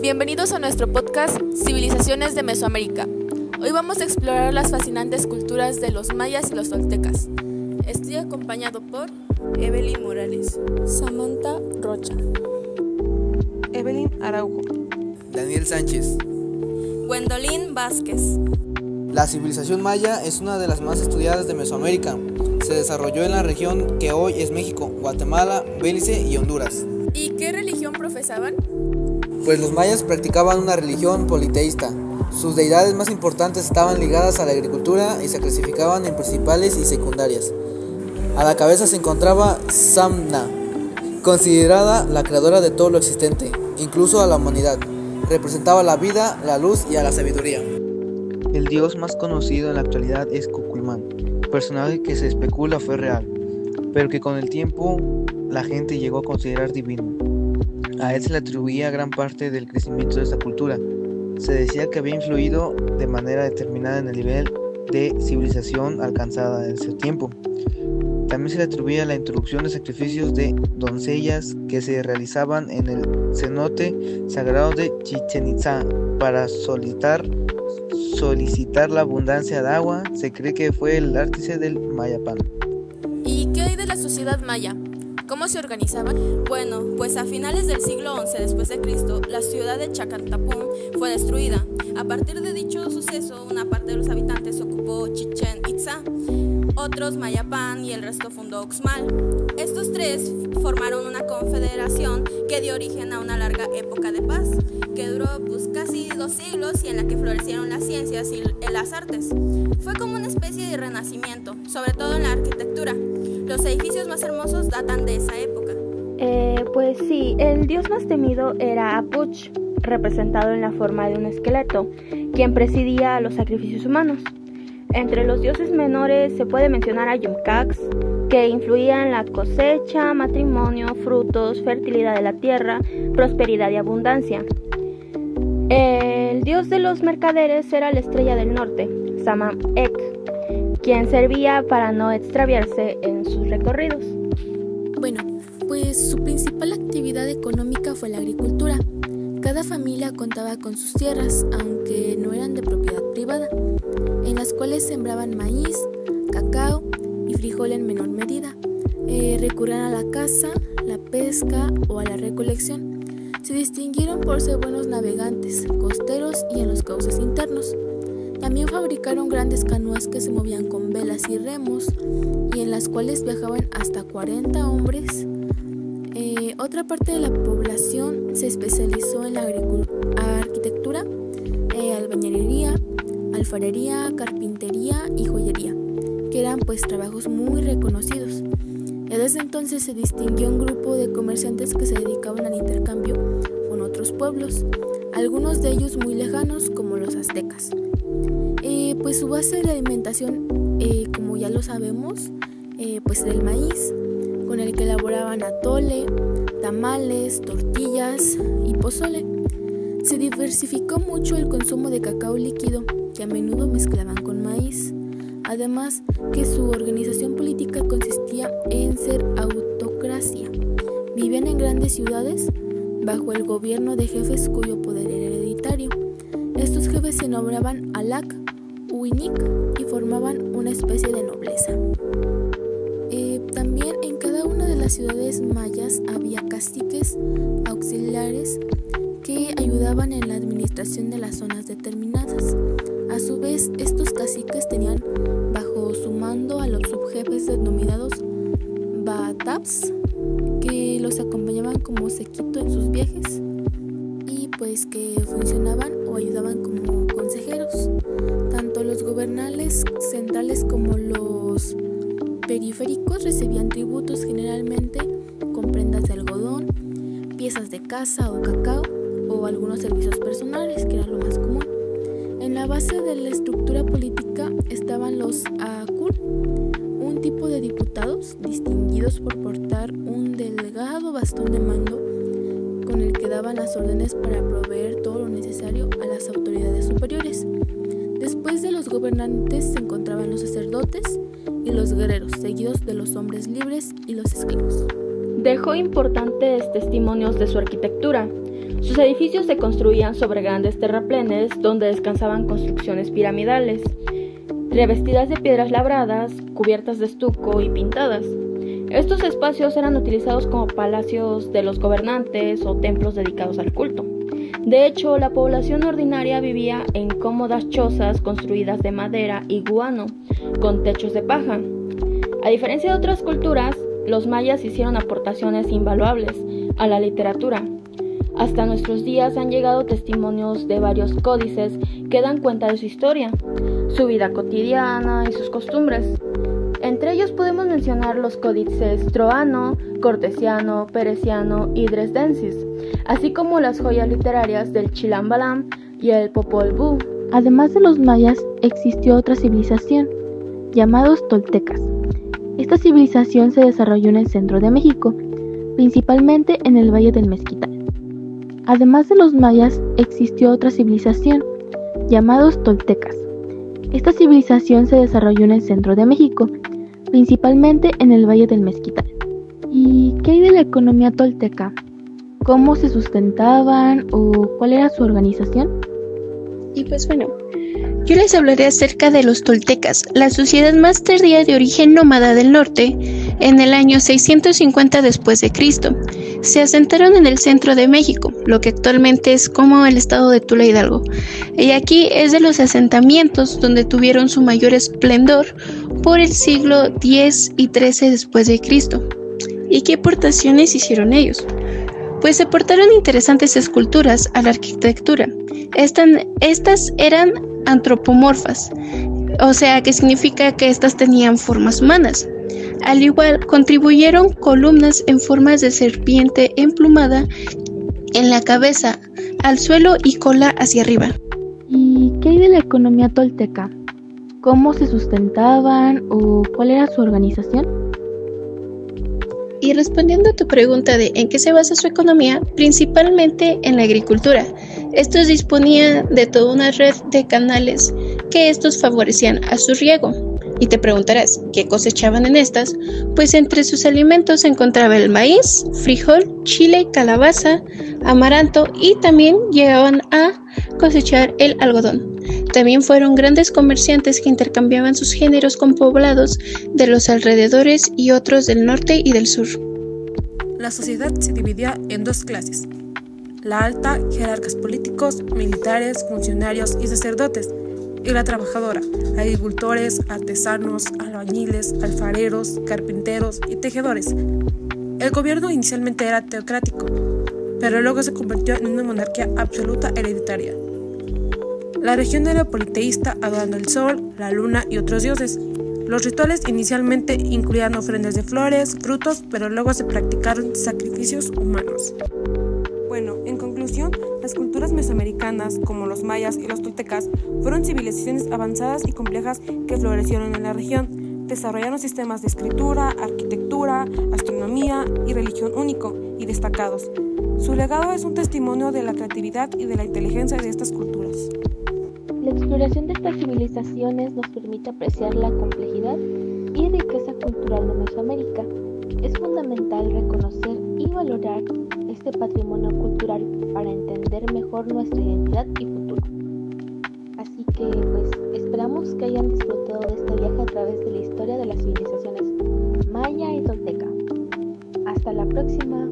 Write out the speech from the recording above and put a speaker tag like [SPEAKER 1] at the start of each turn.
[SPEAKER 1] Bienvenidos a nuestro podcast Civilizaciones de Mesoamérica. Hoy vamos a explorar las fascinantes culturas de los mayas y los toltecas. Estoy acompañado por
[SPEAKER 2] Evelyn Morales,
[SPEAKER 3] Samantha Rocha,
[SPEAKER 4] Evelyn Araujo,
[SPEAKER 5] Daniel Sánchez,
[SPEAKER 2] Gwendolyn Vázquez.
[SPEAKER 5] La civilización maya es una de las más estudiadas de Mesoamérica. Se desarrolló en la región que hoy es México, Guatemala, Belice y Honduras.
[SPEAKER 1] ¿Y qué religión profesaban?
[SPEAKER 5] Pues los mayas practicaban una religión politeísta. Sus deidades más importantes estaban ligadas a la agricultura y se clasificaban en principales y secundarias. A la cabeza se encontraba Samna, considerada la creadora de todo lo existente, incluso a la humanidad. Representaba la vida, la luz y a la sabiduría.
[SPEAKER 6] El dios más conocido en la actualidad es Cuculcán, personaje que se especula fue real, pero que con el tiempo la gente llegó a considerar divino. A él se le atribuía gran parte del crecimiento de esta cultura. Se decía que había influido de manera determinada en el nivel de civilización alcanzada en ese tiempo. También se le atribuía la introducción de sacrificios de doncellas que se realizaban en el cenote sagrado de Chichén Itzá para solicitar la abundancia de agua. Se cree que fue el artífice del Mayapán.
[SPEAKER 1] ¿Y qué hay de la sociedad maya? ¿Cómo se organizaban?
[SPEAKER 2] Bueno, pues a finales del siglo XI después de Cristo, la ciudad de Chacantapún fue destruida. A partir de dicho suceso, una parte de los habitantes ocupó Chichén Itzá, otros Mayapán y el resto fundó Uxmal. Estos tres formaron una confederación que dio origen a una larga época de paz, que duró casi 2 siglos y en la que florecieron las ciencias y las artes. Fue como una especie de renacimiento, sobre todo en la arquitectura. Los edificios más hermosos datan de esa época.
[SPEAKER 3] Pues sí, el dios más temido era Apuch, representado en la forma de un esqueleto, quien presidía los sacrificios humanos. Entre los dioses menores se puede mencionar a Yumcax, que influía en la cosecha, matrimonio, frutos, fertilidad de la tierra, prosperidad y abundancia. El dios de los mercaderes era la estrella del norte, Samam-Ek, quien servía para no extraviarse en sus recorridos.
[SPEAKER 1] Bueno, pues su principal actividad económica fue la agricultura. Cada familia contaba con sus tierras, aunque no eran de propiedad privada, en las cuales sembraban maíz, cacao y frijol en menor medida. Recurrían a la caza, la pesca o a la recolección. Se distinguieron por ser buenos navegantes, costeros y en los cauces internos. También fabricaron grandes canoas que se movían con velas y remos y en las cuales viajaban hasta 40 hombres. Otra parte de la población se especializó en la arquitectura, albañilería, alfarería, carpintería y joyería, que eran pues trabajos muy reconocidos. Desde entonces se distinguió un grupo de comerciantes que se dedicaban al intercambio con otros pueblos, algunos de ellos muy lejanos como los aztecas. Pues su base de alimentación, como ya lo sabemos, pues era el maíz, con el que elaboraban atole, tamales, tortillas y pozole. Se diversificó mucho el consumo de cacao líquido, que a menudo mezclaban con maíz. Además, que su organización política consistía en ser autocracia. Vivían en grandes ciudades bajo el gobierno de jefes cuyo poder era hereditario. Estos jefes se nombraban Alak, Uinik y formaban una especie de nobleza. También en cada una de las ciudades mayas había caciques auxiliares que ayudaban en la administración de las zonas determinadas. A su vez, estos caciques tenían bajo su mando a los subjefes denominados Bataps, que los acompañaban como séquito en sus viajes y pues que funcionaban o ayudaban como consejeros. Tanto los gobernales centrales como los periféricos recibían tributos generalmente con prendas de algodón, piezas de caza o cacao o algunos servicios personales, que era lo más común. En la base de la estructura política estaban los Akul, un tipo de diputados distinguidos por portar un delgado bastón de mando con el que daban las órdenes para proveer todo lo necesario a las autoridades superiores. Después de los gobernantes se encontraban los sacerdotes y los guerreros, seguidos de los hombres libres y los esclavos.
[SPEAKER 3] Dejó importantes testimonios de su arquitectura. Sus edificios se construían sobre grandes terraplenes donde descansaban construcciones piramidales, revestidas de piedras labradas, cubiertas de estuco y pintadas. Estos espacios eran utilizados como palacios de los gobernantes o templos dedicados al culto. De hecho, la población ordinaria vivía en cómodas chozas construidas de madera y guano, con techos de paja. A diferencia de otras culturas, los mayas hicieron aportaciones invaluables a la literatura. Hasta nuestros días han llegado testimonios de varios códices que dan cuenta de su historia, su vida cotidiana y sus costumbres. Entre ellos podemos mencionar los códices troano, cortesiano, peresiano y dresdensis, así como las joyas literarias del Chilam Balam y el Popol Vuh.
[SPEAKER 7] Además de los mayas, existió otra civilización, llamados toltecas. Esta civilización se desarrolló en el centro de México, principalmente en el Valle del Mezquital. Además de los mayas, existió otra civilización, llamados toltecas. Esta civilización se desarrolló en el centro de México, principalmente en el Valle del Mezquital. ¿Y qué hay de la economía tolteca? ¿Cómo se sustentaban o cuál era su organización?
[SPEAKER 8] Y pues bueno, yo les hablaré acerca de los toltecas, la sociedad más tardía de origen nómada del norte, en el año 650 después de Cristo. Se asentaron en el centro de México, lo que actualmente es como el estado de Tula Hidalgo. Y aquí es de los asentamientos donde tuvieron su mayor esplendor por el siglo X y XIII después de Cristo. ¿Y qué aportaciones hicieron ellos? Pues aportaron interesantes esculturas a la arquitectura. Estas eran antropomorfas, o sea que significa que estas tenían formas humanas. Al igual, contribuyeron columnas en formas de serpiente emplumada en la cabeza, al suelo y cola hacia arriba.
[SPEAKER 7] ¿Y qué hay de la economía tolteca? ¿Cómo se sustentaban o cuál era su organización?
[SPEAKER 8] Y respondiendo a tu pregunta de en qué se basa su economía, principalmente en la agricultura. Estos disponían de toda una red de canales que estos favorecían a su riego. Y te preguntarás, ¿qué cosechaban en estas? Pues entre sus alimentos se encontraba el maíz, frijol, chile, calabaza, amaranto y también llegaban a cosechar el algodón. También fueron grandes comerciantes que intercambiaban sus géneros con poblados de los alrededores y otros del norte y del sur.
[SPEAKER 4] La sociedad se dividía en dos clases: la alta, jerarcas políticos, militares, funcionarios y sacerdotes, y la trabajadora, agricultores, artesanos, albañiles, alfareros, carpinteros y tejedores. El gobierno inicialmente era teocrático, pero luego se convirtió en una monarquía absoluta hereditaria. La región era politeísta, adorando el sol, la luna y otros dioses. Los rituales inicialmente incluían ofrendas de flores, frutos, pero luego se practicaron sacrificios humanos. Bueno, en conclusión, las culturas mesoamericanas, como los mayas y los toltecas, fueron civilizaciones avanzadas y complejas que florecieron en la región. Desarrollaron sistemas de escritura, arquitectura, astronomía y religión único y destacados. Su legado es un testimonio de la creatividad y de la inteligencia de estas culturas.
[SPEAKER 7] La exploración de estas civilizaciones nos permite apreciar la complejidad y riqueza cultural de Mesoamérica. Es fundamental reconocer y valorar este patrimonio cultural para entender mejor nuestra identidad y futuro. Así que, esperamos que hayan disfrutado de este viaje a través de la historia de las civilizaciones maya y tolteca. Hasta la próxima.